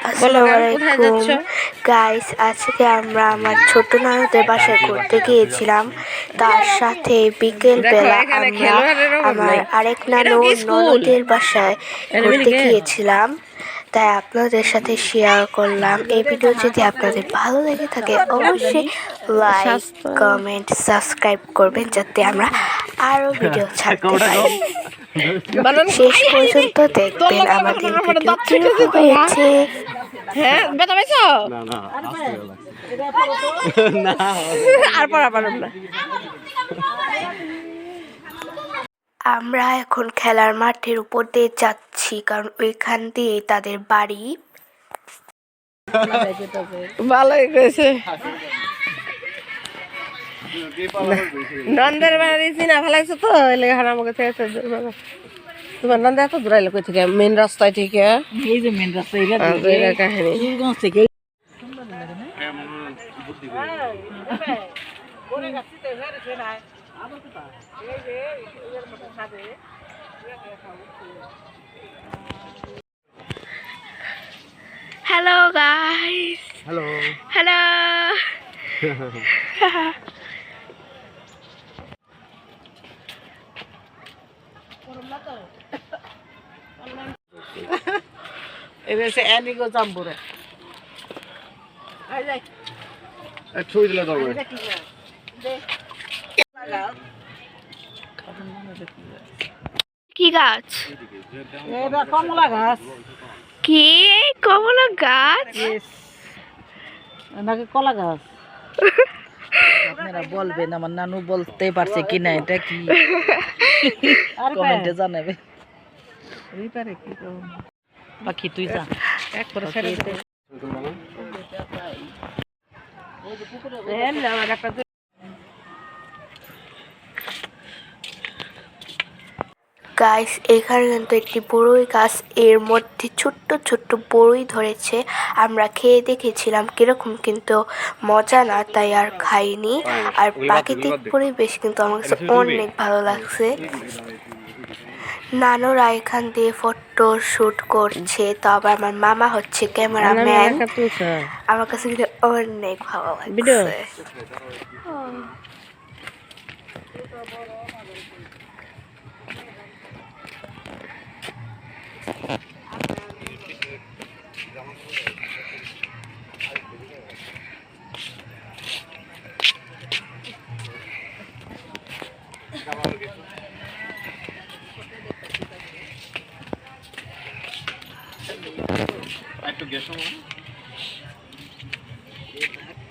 আসসালামু আলাইকুম গাইস, আজকে আমরা আমার ছোট নানুদের বাসায় ঘুরতে গিয়েছিলাম। তার সাথে বিকেল বেলা আমরা আমার আরেক নানু ননদের বাসায় ঘুরতে গিয়েছিলাম। তাই আপনাদের সাথে শেয়ার করলাম। এই ভিডিও যদি আপনাদের ভালো লেগে থাকে অবশ্যই লাইক, কমেন্ট, সাবস্ক্রাইব করবেন যাতে আমরা আরো ভিডিও ছাড়তে পারি। শেষ পর্যন্ত দেখবেন আমাদের ভিডিও কিরকম হয়েছে। হ্যাঁ, ব্যথা পাইছো? আমরা এখন খেলার মাঠের উপর দিয়ে যাচ্ছি, কারণ ওইখান দিয়ে তাদের বাড়ি। ভালোই করেছে। নন্দের বাড়ি চিনা ভালো লাগছে তো, আমাকে তোমার নন্দা এত দূরাইলো কই থেকে? মেন রাস্তায় থেকে, এই যে মেন রাস্তায় কাহিনী থেকে হ্যালো গাইস, হ্যালো হ্যালো। এবার সে এনিগো জাম্বুরে ছবি দিলে দরকার কি গাছ? এটা কমলা গাছ। কি কমলা গাছ নাকি কলা গাছ? আপনারা বলবেন আমার নানু বলতে পারছে কিনা এটা কি, কমেন্টে জানাবে। এই পারে কি পাখি তুই যা এক করে ছেড়ে দে। গাইস, এখানে কিন্তু একটি বড়ই গাছ, এর মধ্যে ছোট্ট ছোট্ট বড়ই ধরেছে। আমরা খেয়ে দেখেছিলাম কিরকম, কিন্তু মজা না, তাই আর খাইনি। আর প্রাকৃতিক পরিবেশ কিন্তু আমার কাছে অনেক ভালো লাগছে। নানুরা এখান দিয়ে ফটো শুট করছে, তো আবার আমার মামা হচ্ছে ক্যামেরাম্যান। আমার কাছে কিন্তু অনেক ভালো লাগছে। একটু গেছো